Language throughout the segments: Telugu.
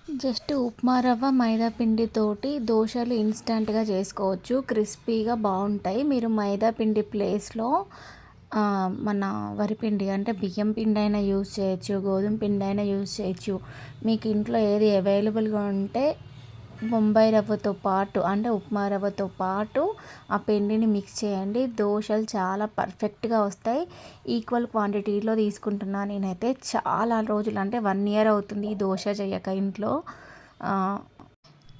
జస్ట్ ఉప్మా రవ్వ, మైదా పిండితోటి దోసలు ఇన్‌స్టంట్‌గా చేసుకోవచ్చు. క్రిస్పీగా బావుంటాయి. మీరు మైదా పిండి ప్లేస్‌లో మన వరిపిండి అంటే బియ్యం పిండైనా యూజ్ చేయొచ్చు, గోధుమ పిండైనా యూజ్ చేయొచ్చు. మీకు ఇంట్లో ఏది అవైలబుల్‌గా ఉంటే బొంబాయి రవ్వతో పాటు అంటే ఉప్మా రవ్వతో పాటు ఆ పిండిని మిక్స్ చేయండి. దోసలు చాలా పర్ఫెక్ట్‌గా వస్తాయి. ఈక్వల్ క్వాంటిటీలో తీసుకుంటున్నా నేనైతే. చాలా రోజులు అంటే 1 ఇయర్ అవుతుంది ఈ దోస చేయక ఇంట్లో. ఆహ్,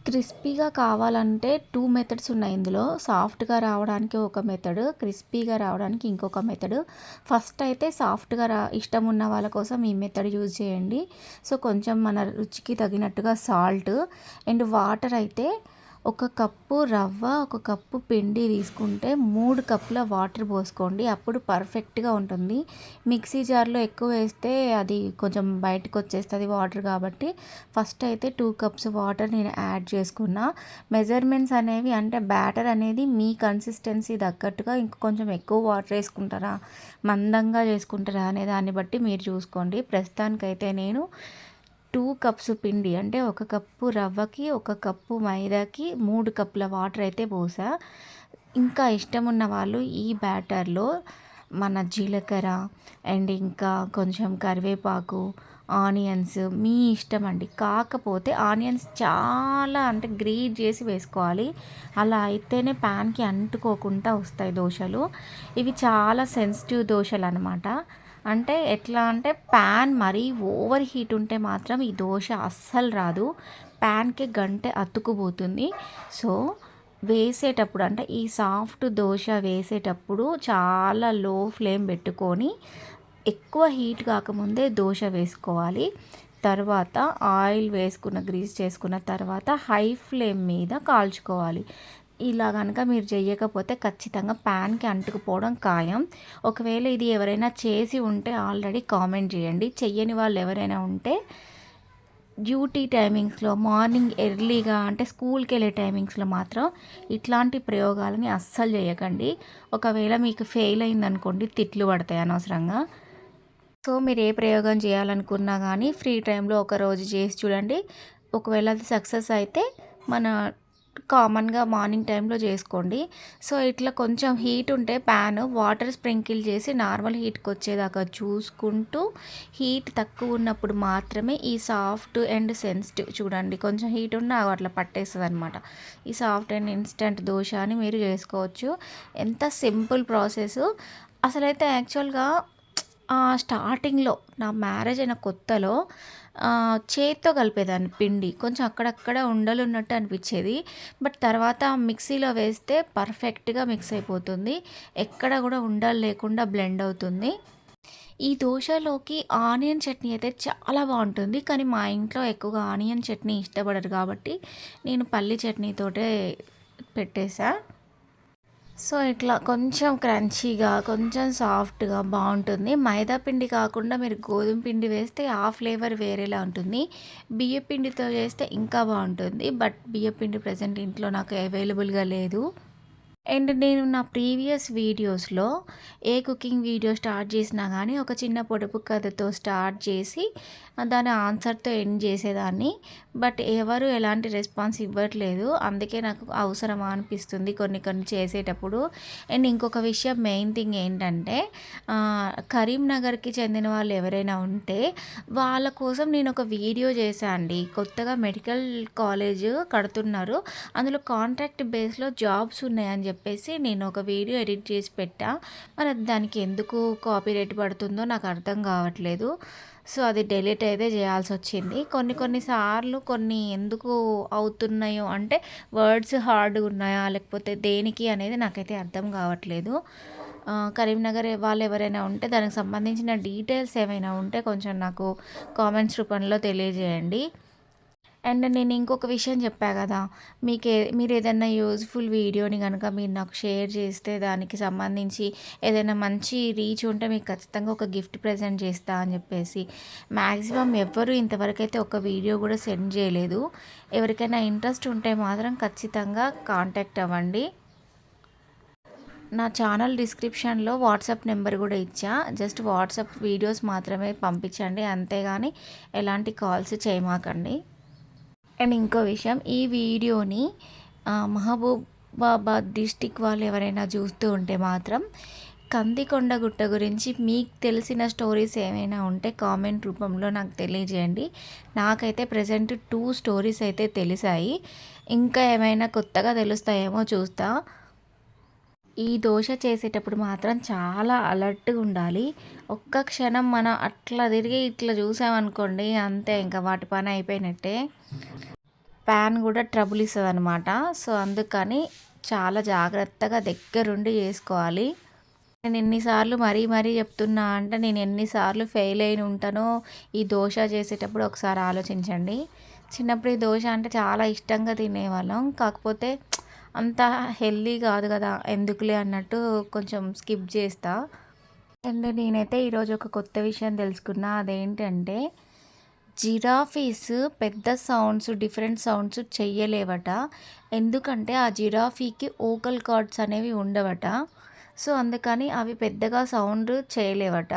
క్రిస్పీగా కావాలంటే 2 మెథడ్స్ ఉన్నాయి ఇందులో. సాఫ్ట్‌గా రావడానికి ఒక మెథడ్, క్రిస్పీగా రావడానికి ఇంకొక మెథడ్. ఫస్ట్ అయితే సాఫ్ట్‌గా ఇష్టం ఉన్న వాళ్ళ కోసం ఈ మెథడ్ యూజ్ చేయండి. సో, కొంచెం మన రుచికి తగినట్టుగా సాల్ట్ అండ్ వాటర్ అయితే ఒక కప్పు రవ్వ, ఒక కప్పు పిండి తీసుకుంటే 3 కప్పుల వాటర్ పోసుకోండి. అప్పుడు పర్ఫెక్ట్‌గా ఉంటుంది. మిక్సీ జార్‌లో ఎక్కువ వేస్తే అది కొంచెం బయటకొచ్చేస్తది వాటర్ కాబట్టి ఫస్ట్ అయితే 2 కప్స్ వాటర్ నేను యాడ్ చేసుకున్నా. మెజర్మెంట్స్ అనేవి అంటే బ్యాటర్ అనేది మీ కన్సిస్టెన్సీ తగ్గట్టుగా ఇంక కొంచెం ఎక్కువ వాటర్ వేసుకుంటారా, మందంగా చేసుకుంటారా అనే దాన్ని బట్టి మీరు చూసుకోండి. ప్రస్తుతానికైతే నేను 2 కప్స్ పిండి అంటే ఒక కప్పు రవ్వకి, ఒక కప్పు మైదాకి 3 కప్పుల వాటర్ అయితే పోసా. ఇంకా ఇష్టం ఉన్న వాళ్ళు ఈ బ్యాటర్‌లో మన జీలకర్ర అండ్ ఇంకా కొంచెం కరివేపాకు, ఆనియన్స్ మీ ఇష్టం అండి. కాకపోతే ఆనియన్స్ చాలా అంటే గ్రేట్ చేసి వేసుకోవాలి. అలా అయితేనే ప్యాన్‌కి అంటుకోకుండా వస్తాయి దోసలు. ఇవి చాలా సెన్సిటివ్ దోసలనమాట. అంటే ఎట్లా అంటే ప్యాన్ మరీ ఓవర్ హీట్ ఉంటే మాత్రం ఈ దోస అస్సలు రాదు. ప్యాన్‌కి గంటె అతుక్కుపోతుంది. సో, వేసేటప్పుడు అంటే ఈ సాఫ్ట్ దోస వేసేటప్పుడు చాలా లో ఫ్లేమ్ పెట్టుకొని ఎక్కువ హీట్ కాకముందే దోస వేసుకోవాలి. తర్వాత ఆయిల్ వేసుకున్న గ్రీస్ చేసుకున్న తర్వాత హై ఫ్లేమ్ మీద కాల్చుకోవాలి. ఇలా గనక మీరు చెయ్యకపోతే ఖచ్చితంగా ప్యాన్‌కి అంటుకుపోవడం ఖాయం. ఒకవేళ ఇది ఎవరైనా చేసి ఉంటే ఆల్రెడీ కామెంట్ చేయండి. చెయ్యని వాళ్ళు ఎవరైనా ఉంటే డ్యూటీ టైమింగ్స్‌లో మార్నింగ్ ఎర్లీగా అంటే స్కూల్‌కెళ్ళే టైమింగ్స్‌లో మాత్రం ఇట్లాంటి ప్రయోగాలని అస్సలు చేయకండి. ఒకవేళ మీకు ఫెయిల్ అయిందనుకోండి తిట్లు పడతాయి అనవసరంగా. సో, మీరు ఏ ప్రయోగం చేయాలనుకున్నా గానీ ఫ్రీ టైమ్‌లో ఒకరోజు చేసి చూడండి. ఒకవేళ అది సక్సెస్ అయితే మన కామన్‌గా మార్నింగ్ టైమ్‌లో చేసుకోండి. సో, ఇట్లా కొంచెం హీట్ ఉంటే ప్యాను వాటర్ స్ప్రింకిల్ చేసి నార్మల్ హీట్‌కొచ్చేదాకా చూసుకుంటూ హీట్ తక్కువ ఉన్నప్పుడు మాత్రమే ఈ సాఫ్ట్ అండ్ సెన్సిటివ్ చూడండి కొంచెం హీట్ ఉన్నా అట్లా పట్టేస్తదనమాట. ఈ సాఫ్ట్ అండ్ ఇన్‌స్టంట్ దోస అని మీరు చేసుకోవచ్చు. ఎంత సింపుల్ ప్రాసెసు. అసలైతే యాక్చువల్‌గా స్టార్టింగ్‌లో నా మ్యారేజ్ అయిన కొత్తలో చేత్తో కలిపేదాన్ని పిండి. కొంచెం అక్కడక్కడ ఉండలున్నట్టు అనిపిచ్చేది. బట్ తర్వాత మిక్సీలో వేస్తే పర్ఫెక్ట్‌గా మిక్స్ అయిపోతుంది. ఎక్కడ కూడా ఉండలు లేకుండా బ్లెండ్ అవుతుంది. ఈ దోసలోకి ఆనియన్ చట్నీ అయితే చాలా బావుంటుంది. కానీ మా ఇంట్లో ఎక్కువగా ఆనియన్ చట్నీ ఇష్టపడరు కాబట్టి నేను పల్లి చట్నీతోటే పెట్టేసా. సో, ఇట్లా కొంచెం క్రంచీగా, కొంచెం సాఫ్ట్‌గా బావుంటుంది. మైదా పిండి కాకుండా మీరు గోధుమ పిండి వేస్తే ఆ ఫ్లేవర్ వేరేలా ఉంటుంది. బియ్యపు పిండితో చేస్తే ఇంకా బావుంటుంది. బట్ బియ్యపు పిండి ప్రెజెంట్ ఇంట్లో నాకు అవైలబుల్‌గా లేదు. అండ్ నేను నా ప్రీవియస్ వీడియోస్‌లో ఏ కుకింగ్ వీడియో స్టార్ట్ చేసినా గానీ, ఒక చిన్న పొడుపు కథతో స్టార్ట్ చేసి, దాని ఆన్సర్‌తో ఎండ్ చేసేదాన్ని. బట్ ఎవరు ఎలాంటి రెస్పాన్స్ ఇవ్వట్లేదు. అందుకే నాకు అవసరమా అనిపిస్తుంది కొన్ని కొన్ని చేసేటప్పుడు. అండ్ ఇంకొక విషయం మెయిన్ థింగ్ ఏంటంటే, కరీంనగర్‌కి చెందిన వాళ్ళు ఎవరైనా ఉంటే, వాళ్ళ కోసం నేను ఒక వీడియో చేశా అండి. కొత్తగా మెడికల్ కాలేజ్ కడుతున్నారు. అందులో కాంట్రాక్ట్ బేస్‌లో జాబ్స్ ఉన్నాయని చెప్పేసి నేను ఒక వీడియో ఎడిట్ చేసి పెట్టా. మరి దానికి ఎందుకు కాపీరైట్ పడుతుందో నాకు అర్థం కావట్లేదు. సో, అది డిలీట్ అయితే చేయాల్సొచ్చింది. కొన్ని కొన్ని సార్లు కొన్ని ఎందుకు అవుతున్నాయో అంటే వర్డ్స్ హార్డ్‌గా ఉన్నాయా? లేకపోతే దేనికి అనేది నాకైతే అర్థం కావట్లేదు. కరీంనగర్ వాళ్ళు ఎవరైనా ఉంటే దానికి సంబంధించిన డీటెయిల్స్ ఏమైనా ఉంటే కొంచెం నాకు కామెంట్స్ రూపంలో తెలియజేయండి. అండ్ నేను ఇంకొక విషయం చెప్పా కదా! మీరేదన్నా యూజ్‌ఫుల్ వీడియోని గనక మీరు నాకు షేర్ చేస్తే దానికి సంబంధించి ఏదైనా మంచి రీచ్ ఉంటే మీకు ఖచ్చితంగా ఒక గిఫ్ట్ ప్రెజెంట్ చేస్తా అని చెప్పేసి. మాక్సిమం ఎవ్వరు ఇంతవరకైతే ఒక వీడియో కూడా సెండ్ చేయలేదు. ఎవరికైనా ఇంట్రెస్ట్ ఉంటే మాత్రం ఖచ్చితంగా కాంటాక్ట్ అవ్వండి. నా ఛానల్ డిస్క్రిప్షన్‌లో వాట్సాప్ నెంబర్ కూడా ఇచ్చా. జస్ట్ వాట్సాప్ వీడియోస్ మాత్రమే పంపించండి. అంతేగాని ఎలాంటి కాల్స్ చేయమాకండి. అండ్ ఇంకో విషయం, ఈ వీడియోని మహబూబాబాద్ డిస్టిక్ వాళ్ళు ఎవరైనా చూస్తూ ఉంటే మాత్రం కందికొండ గుట్ట గురించి మీకు తెలిసిన స్టోరీస్ ఏమైనా ఉంటే కామెంట్ రూపంలో నాకు తెలియజేయండి. నాకైతే ప్రజెంట్ 2 స్టోరీస్ అయితే తెలిసాయి. ఇంకా ఏమైనా కొత్తగా తెలుస్తాయేమో చూస్తా. ఈ దోశ చేసేటప్పుడు మాత్రం చాలా అలర్ట్గా ఉండాలి. ఒక్క క్షణం మనం అట్లా తిరిగి ఇట్లా చూసామనుకోండి, అంతే ఇంకా వాటి పని అయిపోయినట్టే. ప్యాన్ కూడా ట్రబుల్ ఇస్తుందన్నమాట. సో అందుకని చాలా జాగ్రత్తగా దగ్గరుండి చేసుకోవాలి. నేను ఎన్నిసార్లు మరీ చెప్తున్నా అంటే, నేను ఎన్నిసార్లు ఫెయిల్ అయిన ఉంటానో ఈ దోశ చేసేటప్పుడు ఒకసారి ఆలోచించండి. చిన్నప్పుడు ఈ దోశ అంటే చాలా ఇష్టంగా తినేవాళ్ళం. కాకపోతే అంత హెల్తీ కాదు కదా, ఎందుకులే అన్నట్టు కొంచెం స్కిప్ చేస్తా. అండ్ నేనైతే ఈరోజు ఒక కొత్త విషయం తెలుసుకున్నా. అదేంటంటే జిరాఫీస్ పెద్ద సౌండ్స్, డిఫరెంట్ సౌండ్స్ చెయ్యలేవట. ఎందుకంటే ఆ జిరాఫీకి ఓకల్ కార్డ్స్ అనేవి ఉండవట. సో అందుకని అవి పెద్దగా సౌండ్ చేయలేవట.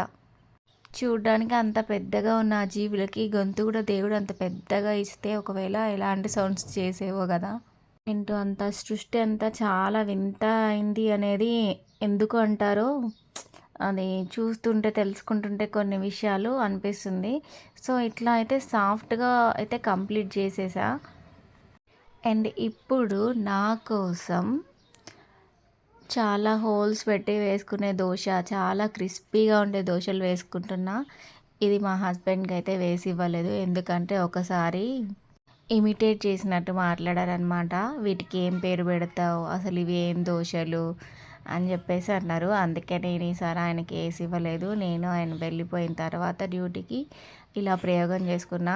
చూడ్డానికి అంత పెద్దగా ఉన్న ఆ జీవులకి గొంతు కూడా దేవుడు అంత పెద్దగా ఇస్తే ఒకవేళ ఎలాంటి సౌండ్స్ చేసేవో కదా. ఏంటో అంత సృష్టి అంతా చాలా వింత అయింది అనేది ఎందుకు అంటారో అది చూస్తుంటే తెలుసుకుంటుంటే కొన్ని విషయాలు అనిపిస్తుంది. సో ఇట్లా అయితే సాఫ్ట్గా అయితే కంప్లీట్ చేసేసా. అండ్ ఇప్పుడు నా కోసం చాలా హోల్స్ పెట్టి వేసుకునే దోశ, చాలా క్రిస్పీగా ఉండే దోశలు వేసుకుంటున్నా. ఇది మా హస్బెండ్కి అయితే వేసి ఇవ్వలేదు, ఎందుకంటే ఒకసారి ఇమిటేట్ చేసినట్టు మాట్లాడారనమాట. వీటికి ఏం పేరు పెడతావు, అసలు ఇవి ఏం దోశలు అని చెప్పేసి అన్నారు. అందుకే నేను ఈసారి ఆయనకి వేసి ఇవ్వలేదు. నేను ఆయన వెళ్ళిపోయిన తర్వాత డ్యూటీకి ఇలా ప్రయోగం చేసుకున్నా.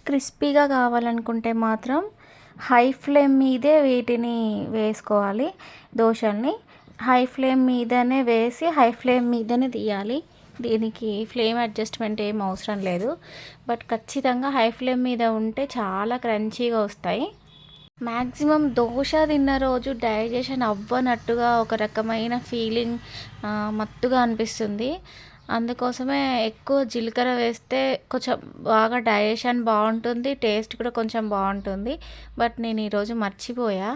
క్రిస్పీగా కావాలనుకుంటే మాత్రం హై ఫ్లేమ్ మీదే వీటిని వేసుకోవాలి. దోశల్ని హై ఫ్లేమ్ మీదనే వేసి హై ఫ్లేమ్ మీదనే తీయాలి. దీనికి ఫ్లేమ్ అడ్జస్ట్మెంట్ ఏం అవసరం లేదు. బట్ ఖచ్చితంగా హై ఫ్లేమ్ మీద ఉంటే చాలా క్రంచీగా వస్తాయి. మ్యాక్సిమం దోశ తిన్న రోజు డైజెషన్ అవ్వనట్టుగా ఒక రకమైన ఫీలింగ్ మత్తుగా అనిపిస్తుంది. అందుకోసమే ఎక్కువ జీలకర్ర వేస్తే కొంచెం బాగా డైజెషన్ బాగుంటుంది, టేస్ట్ కూడా కొంచెం బాగుంటుంది. బట్ నేను ఈరోజు మర్చిపోయా.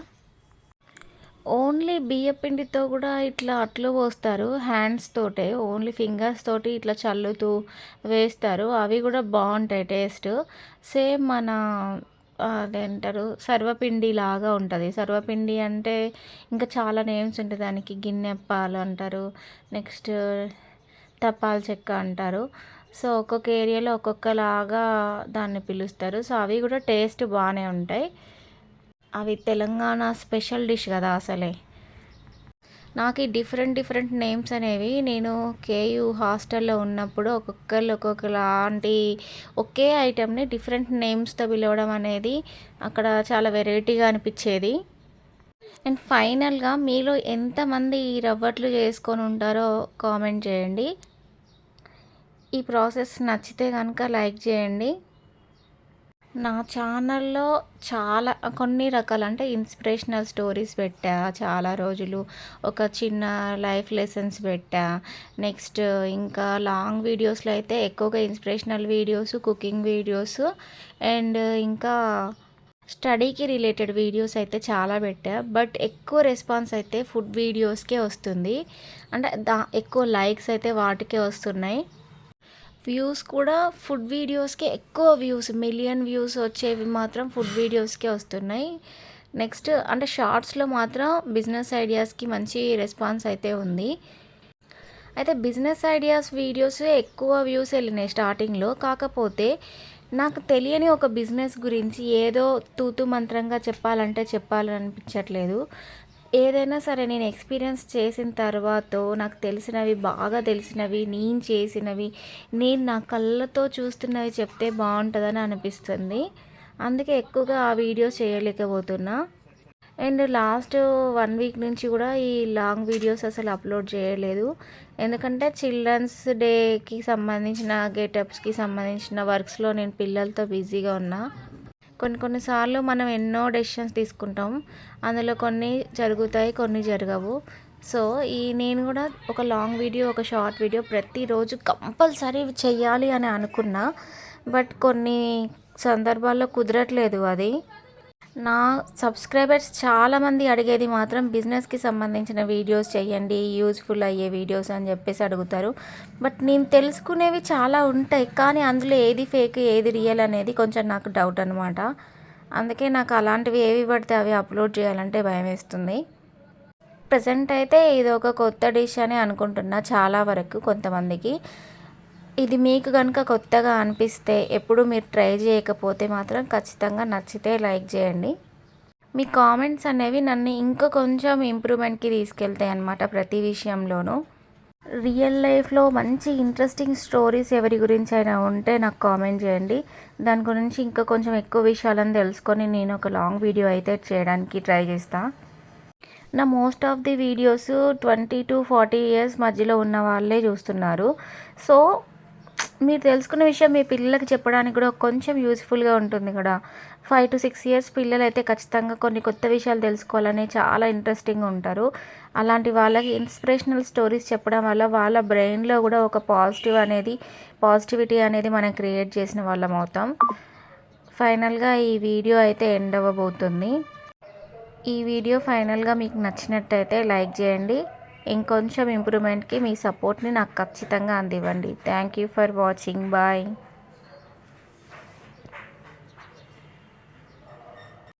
ఓన్లీ బియ్యపిండితో కూడా ఇట్లా అట్లు పోస్తారు, హ్యాండ్స్ తోటే, ఓన్లీ ఫింగర్స్ తోటి ఇట్లా చల్లుతూ వేస్తారు. అవి కూడా బాగుంటాయి టేస్ట్. సేమ్ మన అదేంటారు సర్వపిండి లాగా ఉంటుంది. సర్వపిండి అంటే ఇంకా చాలా నేమ్స్ ఉంటాయి దానికి. గిన్నెప్పాలు అంటారు, నెక్స్ట్ తపాల్ చెక్క అంటారు. సో ఒక్కొక్క ఏరియాలో ఒక్కొక్కలాగా దాన్ని పిలుస్తారు. సో అవి కూడా టేస్ట్ బాగానే ఉంటాయి. అవి తెలంగాణ స్పెషల్ డిష్ కదా అసలే. నాకు ఈ డిఫరెంట్ నేమ్స్ అనేవి నేను కేయూ హాస్టల్లో ఉన్నప్పుడు ఒక్కొక్కరు ఒక్కొక్కలాంటి ఒకే ఐటెంని డిఫరెంట్ నేమ్స్తో పిలవడం అనేది అక్కడ చాలా వెరైటీగా అనిపించేది. అండ్ ఫైనల్గా మీలో ఎంతమంది ఈ రవ్వట్లు చేసుకొని ఉంటారో కామెంట్ చేయండి. ఈ ప్రాసెస్ నచ్చితే కనుక లైక్ చేయండి. నా ఛానల్లో చాలా కొన్ని రకాల అంటే ఇన్స్పిరేషనల్ స్టోరీస్ పెట్టా చాలా రోజులు. ఒక చిన్న లైఫ్ లెసన్స్ పెట్టా. నెక్స్ట్ ఇంకా లాంగ్ వీడియోస్లో అయితే ఎక్కువగా inspirational videos, cooking videos and ఇంకా స్టడీకి రిలేటెడ్ వీడియోస్ అయితే చాలా పెట్టా. బట్ ఎక్కువ రెస్పాన్స్ అయితే ఫుడ్ వీడియోస్కే వస్తుంది. అంటే ఎక్కువ లైక్స్ అయితే వాటికే వస్తున్నాయి. వ్యూస్ కూడా ఫుడ్ వీడియోస్కి ఎక్కువ వ్యూస్, మిలియన్ వ్యూస్ వచ్చేవి మాత్రం ఫుడ్ వీడియోస్కే వస్తున్నాయి. నెక్స్ట్ అంటే షార్ట్స్లో మాత్రం బిజినెస్ ఐడియాస్కి మంచి రెస్పాన్స్ అయితే ఉంది. అయితే బిజినెస్ ఐడియాస్ వీడియోస్ ఎక్కువ వ్యూస్ వెళ్ళినాయి స్టార్టింగ్లో. కాకపోతే నాకు తెలియని ఒక బిజినెస్ గురించి ఏదో తూతు మంత్రంగా చెప్పాలనిపించట్లేదు. ఏదైనా సరే నేను ఎక్స్పీరియన్స్ చేసిన తర్వాత నాకు తెలిసినవి, బాగా తెలిసినవి, నేను చేసినవి, నేను నా కళ్ళతో చూస్తున్నవి చెప్తే బాగుంటుందని అనిపిస్తుంది. అందుకే ఎక్కువగా ఆ వీడియోస్ చేయలేకపోతున్నా. అండ్ లాస్ట్ 1 వీక్ నుంచి కూడా ఈ లాంగ్ వీడియోస్ అసలు అప్లోడ్ చేయలేదు. ఎందుకంటే చిల్డ్రన్స్ డేకి సంబంధించిన గెటప్స్కి సంబంధించిన వర్క్స్లో నేను పిల్లలతో బిజీగా ఉన్నా. కొన్నిసార్లు మనం ఎన్నో డెసిషన్స్ తీసుకుంటాం, అందులో కొన్ని జరుగుతాయి, కొన్ని జరగవు. సో నేను కూడా ఒక లాంగ్ వీడియో, ఒక షార్ట్ వీడియో ప్రతిరోజు కంపల్సరీ చెయ్యాలి అని అనుకున్నా. బట్ కొన్ని సందర్భాల్లో కుదరట్లేదు అది. నా సబ్స్క్రైబర్స్ చాలామంది అడిగేది మాత్రం బిజినెస్‌కి సంబంధించిన వీడియోస్ చేయండి, యూజ్‌ఫుల్ అయ్యే వీడియోస్ అని చెప్పేసి అడుగుతారు. బట్ నేను తెలుసుకునేవి చాలా ఉంటాయి. కానీ అందులో ఏది ఫేక్, ఏది రియల్ అనేది కొంచెం నాకు డౌట్ అనమాట. అందుకే నాకు అలాంటివి ఏవి పడితే అవి అప్లోడ్ చేయాలంటే భయమేస్తుంది. ప్రెజెంట్ అయితే ఇదొక కొత్త డిష్ అని అనుకుంటున్నా చాలా వరకు కొంతమందికి. ఇది మీకు గనుక కొత్తగా అనిపిస్తే, ఎప్పుడు మీరు ట్రై చేయకపోతే మాత్రం ఖచ్చితంగా నచ్చితే లైక్ చేయండి. మీ కామెంట్స్ అనేవి నన్ను ఇంకా కొంచెం ఇంప్రూవ్‌మెంట్‌కి తీసుకెళ్తాయన్నమాట ప్రతి విషయంలోనూ. రియల్ లైఫ్‌లో మంచి ఇంట్రెస్టింగ్ స్టోరీస్ ఎవరి గురించైనా ఉంటే నాకు కామెంట్ చేయండి. దాని గురించి ఇంకా కొంచెం ఎక్కువ విషయాలను తెలుసుకొని నేను ఒక లాంగ్ వీడియో అయితే చేయడానికి ట్రై చేస్తా. నా most of the videos 20-40 years మధ్యలో ఉన్న వాళ్ళే చూస్తున్నారు. సో, మీరు తెలుసుకున్న విషయం మీ పిల్లలకి చెప్పడానికి కూడా కొంచెం యూజ్‌ఫుల్‌గా ఉంటుంది కదా! 5-6 ఇయర్స్ పిల్లలైతే ఖచ్చితంగా కొన్ని కొత్త విషయాలు తెలుసుకోవాలని చాలా ఇంట్రెస్టింగ్‌గా ఉంటారు. అలాంటి వాళ్ళకి ఇన్స్పిరేషనల్ స్టోరీస్ చెప్పడం వల్ల వాళ్ళ బ్రెయిన్‌లో కూడా ఒక పాజిటివిటీ అనేది మనం క్రియేట్ చేసిన వాళ్ళం అవుతాం. ఫైనల్‌గా ఈ వీడియో అయితే ఎండ్ అవ్వబోతుంది. ఈ వీడియో ఫైనల్‌గా మీకు నచ్చినట్టయితే లైక్ చేయండి. ఇంకొంచెం ఇంప్రూవ్‌మెంట్‌కి మీ సపోర్ట్‌ని నాకు ఖచ్చితంగా అందివ్వండి. Thank you for watching. Bye.